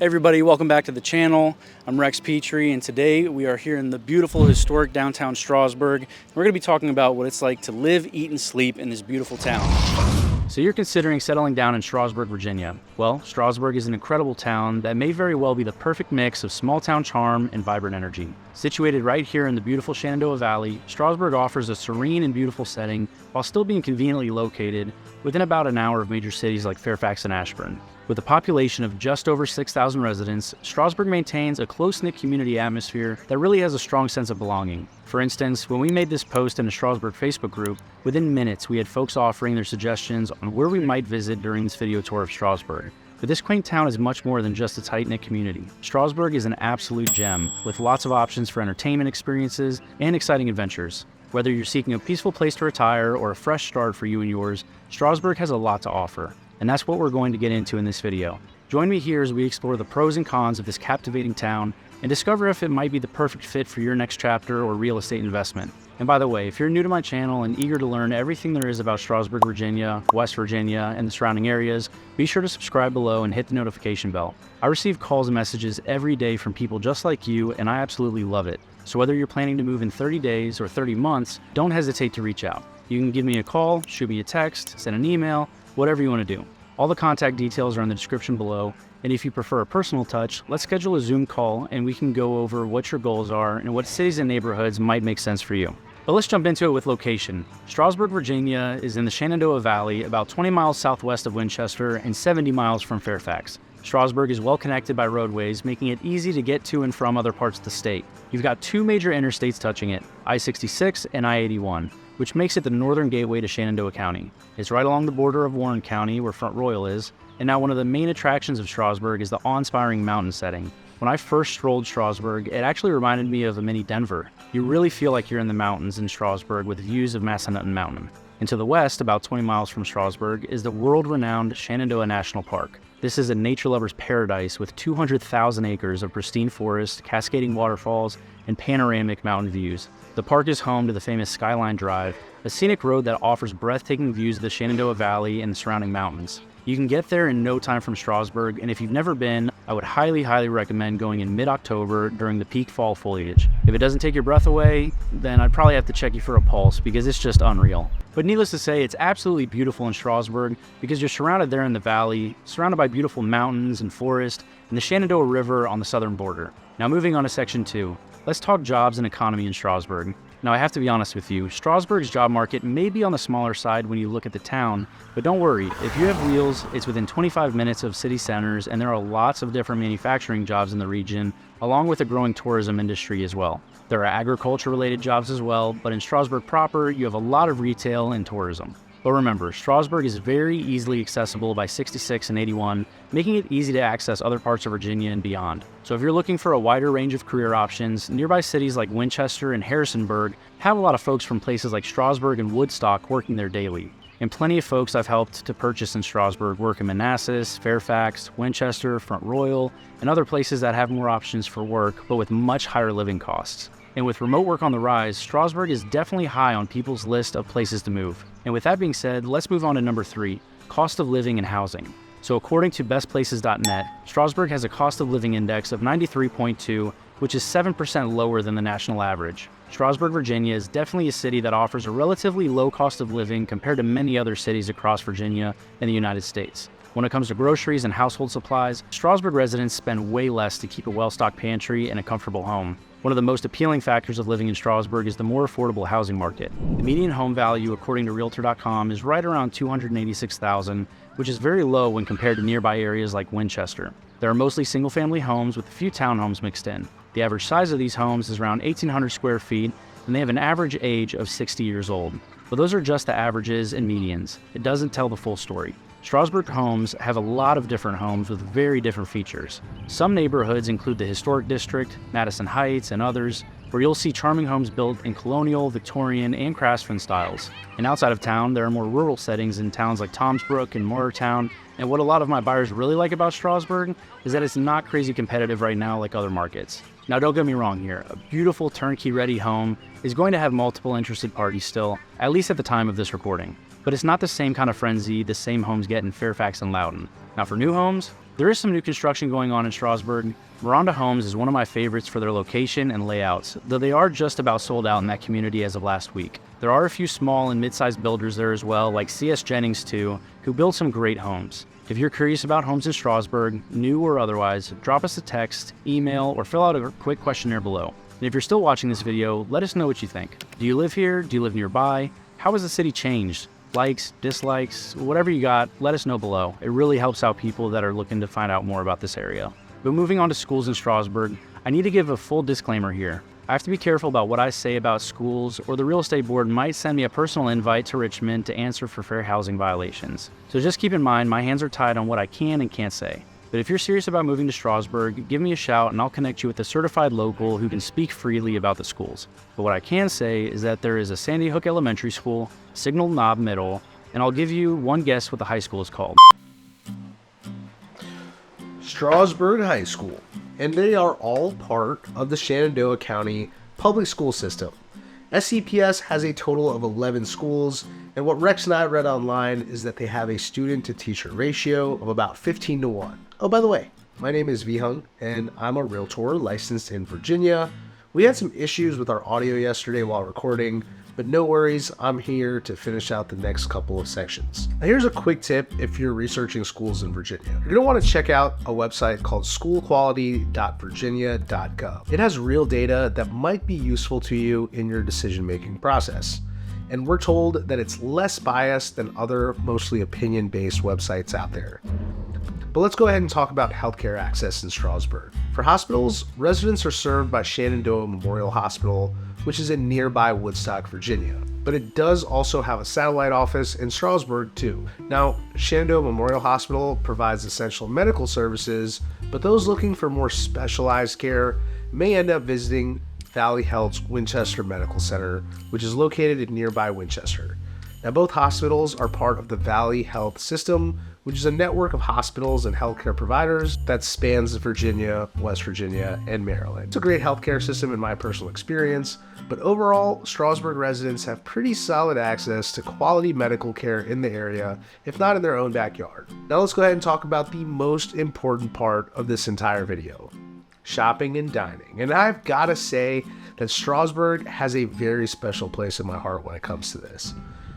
Hey everybody, welcome back to the channel. I'm Rex Petrey, and today we are here in the beautiful historic downtown Strasburg. We're going to be talking about what it's like to live, eat, and sleep in this beautiful town. So you're considering settling down in Strasburg, Virginia. Well, Strasburg is an incredible town that may very well be the perfect mix of small town charm and vibrant energy. Situated right here in the beautiful Shenandoah Valley, Strasburg offers a serene and beautiful setting while still being conveniently located within about an hour of major cities like Fairfax and Ashburn. With a population of just over 6,000 residents, Strasburg maintains a close-knit community atmosphere that really has a strong sense of belonging. For instance, when we made this post in the Strasburg Facebook group, within minutes we had folks offering their suggestions on where we might visit during this video tour of Strasburg. But this quaint town is much more than just a tight-knit community. Strasburg is an absolute gem, with lots of options for entertainment experiences and exciting adventures. Whether you're seeking a peaceful place to retire or a fresh start for you and yours, Strasburg has a lot to offer. And that's what we're going to get into in this video. Join me here as we explore the pros and cons of this captivating town and discover if it might be the perfect fit for your next chapter or real estate investment. And by the way, if you're new to my channel and eager to learn everything there is about Strasburg, Virginia, West Virginia, and the surrounding areas, be sure to subscribe below and hit the notification bell. I receive calls and messages every day from people just like you, and I absolutely love it. So whether you're planning to move in 30 days or 30 months, don't hesitate to reach out. You can give me a call, shoot me a text, send an email, whatever you want to do. All the contact details are in the description below, and if you prefer a personal touch, let's schedule a Zoom call and we can go over what your goals are and what cities and neighborhoods might make sense for you. But let's jump into it with location. Strasburg, Virginia is in the Shenandoah Valley, about 20 miles southwest of Winchester and 70 miles from Fairfax. Strasburg is well connected by roadways, making it easy to get to and from other parts of the state. You've got two major interstates touching it, I-66 and I-81. Which makes it the northern gateway to Shenandoah County. It's right along the border of Warren County, where Front Royal is, and now one of the main attractions of Strasburg is the awe-inspiring mountain setting. When I first strolled Strasburg, it actually reminded me of a mini Denver. You really feel like you're in the mountains in Strasburg with views of Massanutten Mountain. And to the west, about 20 miles from Strasburg, is the world-renowned Shenandoah National Park. This is a nature lover's paradise with 200,000 acres of pristine forest, cascading waterfalls, and panoramic mountain views. The park is home to the famous Skyline Drive, a scenic road that offers breathtaking views of the Shenandoah Valley and the surrounding mountains. You can get there in no time from Strasburg, and if you've never been, I would highly recommend going in mid-October during the peak fall foliage. If it doesn't take your breath away, then I'd probably have to check you for a pulse because it's just unreal. But needless to say, it's absolutely beautiful in Strasburg because you're surrounded there in the valley, surrounded by beautiful mountains and forest, and the Shenandoah River on the southern border. Now moving on to section 2. Let's talk jobs and economy in Strasburg. Now I have to be honest with you, Strasburg's job market may be on the smaller side when you look at the town, but don't worry, if you have wheels, it's within 25 minutes of city centers and there are lots of different manufacturing jobs in the region, along with a growing tourism industry as well. There are agriculture-related jobs as well, but in Strasburg proper, you have a lot of retail and tourism. But remember, Strasburg is very easily accessible by 66 and 81, making it easy to access other parts of Virginia and beyond. So if you're looking for a wider range of career options, nearby cities like Winchester and Harrisonburg have a lot of folks from places like Strasburg and Woodstock working there daily. And plenty of folks I've helped to purchase in Strasburg work in Manassas, Fairfax, Winchester, Front Royal, and other places that have more options for work, but with much higher living costs. And with remote work on the rise, Strasburg is definitely high on people's list of places to move. And with that being said, let's move on to number 3, cost of living and housing. So according to bestplaces.net, Strasburg has a cost of living index of 93.2, which is 7% lower than the national average. Strasburg, Virginia is definitely a city that offers a relatively low cost of living compared to many other cities across Virginia and the United States. When it comes to groceries and household supplies, Strasburg residents spend way less to keep a well-stocked pantry and a comfortable home. One of the most appealing factors of living in Strasburg is the more affordable housing market. The median home value, according to Realtor.com, is right around $286,000, which is very low when compared to nearby areas like Winchester. There are mostly single-family homes with a few townhomes mixed in. The average size of these homes is around 1,800 square feet, and they have an average age of 60 years old. But those are just the averages and medians. It doesn't tell the full story. Strasburg homes have a lot of different homes with very different features. Some neighborhoods include the Historic District, Madison Heights, and others, where you'll see charming homes built in colonial, Victorian, and craftsman styles. And outside of town, there are more rural settings in towns like Tomsbrook and Morristown. And what a lot of my buyers really like about Strasburg is that it's not crazy competitive right now like other markets. Now don't get me wrong here, a beautiful turnkey-ready home is going to have multiple interested parties still, at least at the time of this recording. But it's not the same kind of frenzy the same homes get in Fairfax and Loudoun. Now for new homes, There is some new construction going on in Strasburg. Miranda Homes is one of my favorites for their location and layouts, though they are just about sold out in that community as of last week. There are a few small and mid-sized builders there as well, like C.S. Jennings too, who build some great homes. If you're curious about homes in Strasburg, new or otherwise, drop us a text, email, or fill out a quick questionnaire below. And if you're still watching this video, let us know what you think. Do you live here? Do you live nearby? How has the city changed? Likes, dislikes, whatever you got, let us know below. It really helps out people that are looking to find out more about this area. But moving on to schools in Strasburg, I need to give a full disclaimer here. I have to be careful about what I say about schools, or the real estate board might send me a personal invite to Richmond to answer for fair housing violations. So just keep in mind, my hands are tied on what I can and can't say. But if you're serious about moving to Strasburg, give me a shout and I'll connect you with a certified local who can speak freely about the schools. But what I can say is that there is a Sandy Hook Elementary School, Signal Knob Middle, and I'll give you one guess what the high school is called. Strasburg High School, and they are all part of the Shenandoah County public school system. SCPS has a total of 11 schools, and what Rex and I read online is that they have a student-to-teacher ratio of about 15-1. Oh, by the way, my name is Vihung, and I'm a Realtor licensed in Virginia. We had some issues with our audio yesterday while recording, but no worries, I'm here to finish out the next couple of sections. Now here's a quick tip if you're researching schools in Virginia. You're going to want to check out a website called schoolquality.virginia.gov. It has real data that might be useful to you in your decision-making process. And we're told that it's less biased than other mostly opinion-based websites out there. But let's go ahead and talk about healthcare access in Strasburg. For hospitals, residents are served by Shenandoah Memorial Hospital, which is in nearby Woodstock, Virginia. But it does also have a satellite office in Strasburg too. Now, Shenandoah Memorial Hospital provides essential medical services, but those looking for more specialized care may end up visiting Valley Health's Winchester Medical Center, which is located in nearby Winchester. Now, both hospitals are part of the Valley Health System, which is a network of hospitals and healthcare providers that spans Virginia, West Virginia, and Maryland. It's a great healthcare system in my personal experience, but overall, Strasburg residents have pretty solid access to quality medical care in the area, if not in their own backyard. Now let's go ahead and talk about the most important part of this entire video: shopping and dining. And I've got to say that Strasburg has a very special place in my heart when it comes to this.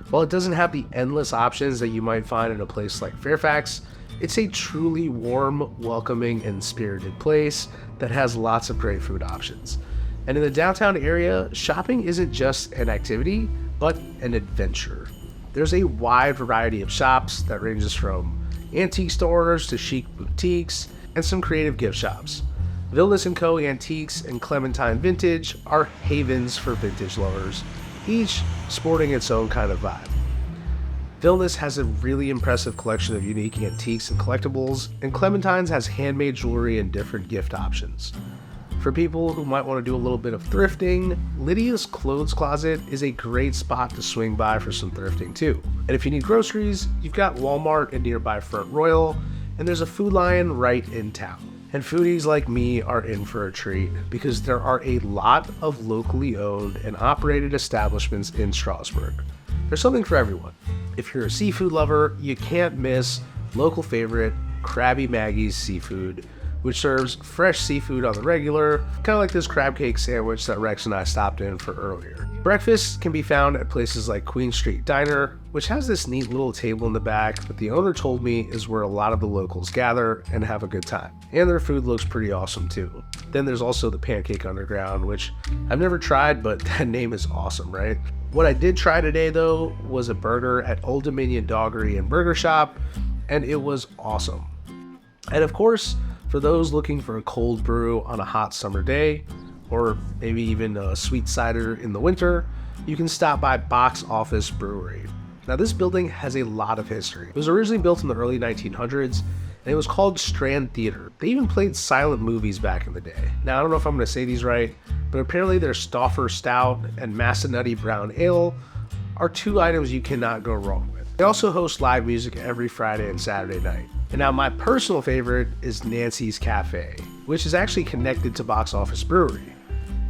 While it doesn't have the endless options that you might find in a place like Fairfax, it's a truly warm, welcoming, and spirited place that has lots of great food options. And in the downtown area, shopping isn't just an activity, but an adventure. There's a wide variety of shops that ranges from antique stores to chic boutiques and some creative gift shops. Vilnius & Co. Antiques and Clementine Vintage are havens for vintage lovers, each sporting its own kind of vibe. Vilnius has a really impressive collection of unique antiques and collectibles, and Clementine's has handmade jewelry and different gift options. For people who might want to do a little bit of thrifting, Lydia's Clothes Closet is a great spot to swing by for some thrifting too. And if you need groceries, you've got Walmart in nearby Front Royal, and there's a Food Lion right in town. And foodies like me are in for a treat because there are a lot of locally owned and operated establishments in Strasburg. There's something for everyone. If you're a seafood lover, you can't miss local favorite Krabby Maggie's Seafood, which serves fresh seafood on the regular, kind of like this crab cake sandwich that Rex and I stopped in for earlier. Breakfast can be found at places like Queen Street Diner, which has this neat little table in the back that the owner told me is where a lot of the locals gather and have a good time. And their food looks pretty awesome too. Then there's also the Pancake Underground, which I've never tried, but that name is awesome, right? What I did try today though was a burger at Old Dominion Doggery and Burger Shop, and it was awesome. And of course, for those looking for a cold brew on a hot summer day, or maybe even a sweet cider in the winter, you can stop by Box Office Brewery. Now this building has a lot of history. It was originally built in the early 1900s, and it was called Strand Theater. They even played silent movies back in the day. Now I don't know if I'm going to say these right, but apparently their Stauffer Stout and Massanutti Brown Ale are two items you cannot go wrong with. They also host live music every Friday and Saturday night. And now my personal favorite is Nancy's Cafe, which is actually connected to Box Office Brewery.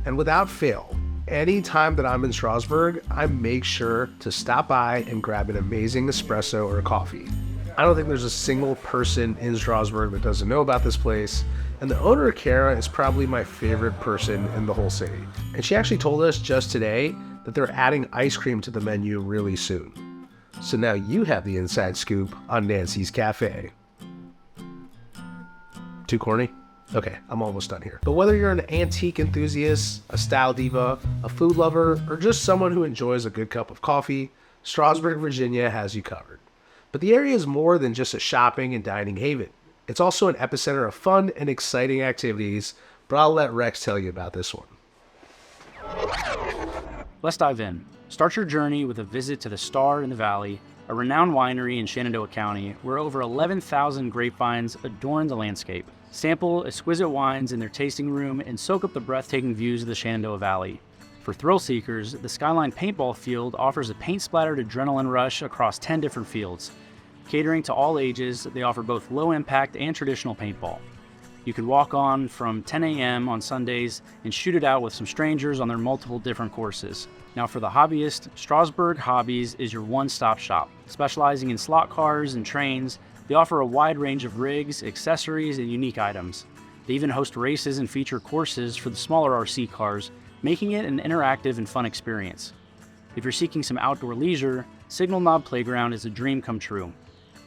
And without fail, any time that I'm in Strasburg, I make sure to stop by and grab an amazing espresso or coffee. I don't think there's a single person in Strasburg that doesn't know about this place, and the owner, Kara, is probably my favorite person in the whole city. And she actually told us just today that they're adding ice cream to the menu really soon. So now you have the inside scoop on Nancy's Cafe. Too corny? Okay, I'm almost done here. But whether you're an antique enthusiast, a style diva, a food lover, or just someone who enjoys a good cup of coffee, Strasburg, Virginia has you covered. But the area is more than just a shopping and dining haven. It's also an epicenter of fun and exciting activities, but I'll let Rex tell you about this one. Let's dive in. Start your journey with a visit to the Star in the Valley, a renowned winery in Shenandoah County where over 11,000 grapevines adorn the landscape. Sample exquisite wines in their tasting room and soak up the breathtaking views of the Shenandoah Valley. For thrill seekers, the Skyline Paintball Field offers a paint-splattered adrenaline rush across 10 different fields. Catering to all ages, they offer both low-impact and traditional paintball. You can walk on from 10 a.m. on Sundays and shoot it out with some strangers on their multiple different courses. Now for the hobbyist, Strasburg Hobbies is your one-stop shop. Specializing in slot cars and trains, they offer a wide range of rigs, accessories, and unique items. They even host races and feature courses for the smaller RC cars, making it an interactive and fun experience. If you're seeking some outdoor leisure, Signal Knob Playground is a dream come true.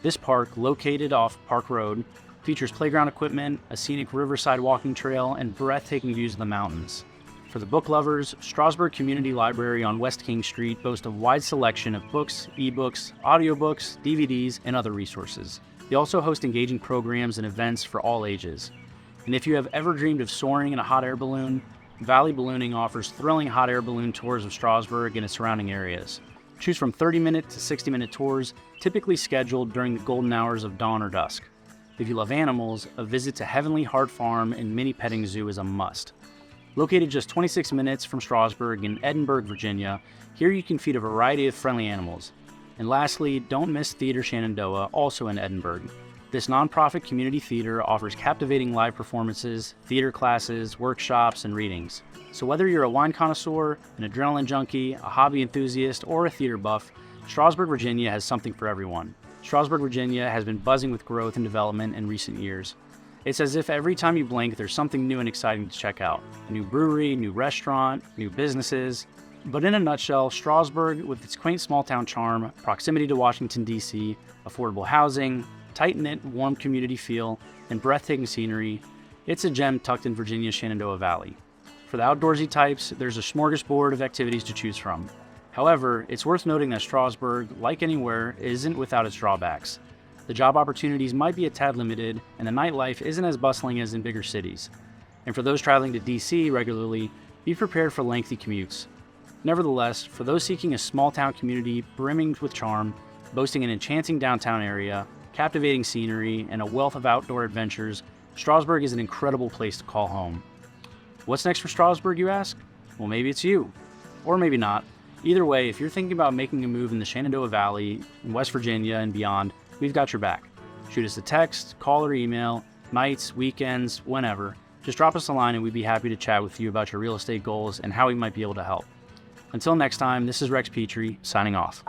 This park, located off Park Road, features playground equipment, a scenic riverside walking trail, and breathtaking views of the mountains. For the book lovers, Strasburg Community Library on West King Street boasts a wide selection of books, ebooks, audiobooks, DVDs, and other resources. They also host engaging programs and events for all ages. And if you have ever dreamed of soaring in a hot air balloon, Valley Ballooning offers thrilling hot air balloon tours of Strasburg and its surrounding areas. Choose from 30-minute to 60-minute tours, typically scheduled during the golden hours of dawn or dusk. If you love animals, a visit to Heavenly Heart Farm and Mini Petting Zoo is a must. Located just 26 minutes from Strasburg in Edinburg, Virginia, here you can feed a variety of friendly animals. And lastly, don't miss Theater Shenandoah, also in Edinburg. This nonprofit community theater offers captivating live performances, theater classes, workshops, and readings. So whether you're a wine connoisseur, an adrenaline junkie, a hobby enthusiast, or a theater buff, Strasburg, Virginia has something for everyone. Strasburg, Virginia has been buzzing with growth and development in recent years. It's as if every time you blink, there's something new and exciting to check out. A new brewery, new restaurant, new businesses. But in a nutshell, Strasburg, with its quaint small-town charm, proximity to Washington, D.C., affordable housing, tight-knit, warm community feel, and breathtaking scenery, it's a gem tucked in Virginia's Shenandoah Valley. For the outdoorsy types, there's a smorgasbord of activities to choose from. However, it's worth noting that Strasburg, like anywhere, isn't without its drawbacks. The job opportunities might be a tad limited, and the nightlife isn't as bustling as in bigger cities. And for those traveling to DC regularly, be prepared for lengthy commutes. Nevertheless, for those seeking a small-town community brimming with charm, boasting an enchanting downtown area, captivating scenery, and a wealth of outdoor adventures, Strasburg is an incredible place to call home. What's next for Strasburg, you ask? Well, maybe it's you. Or maybe not. Either way, if you're thinking about making a move in the Shenandoah Valley, in West Virginia, and beyond, we've got your back. Shoot us a text, call or email, nights, weekends, whenever. Just drop us a line and we'd be happy to chat with you about your real estate goals and how we might be able to help. Until next time, this is Rex Petrey, signing off.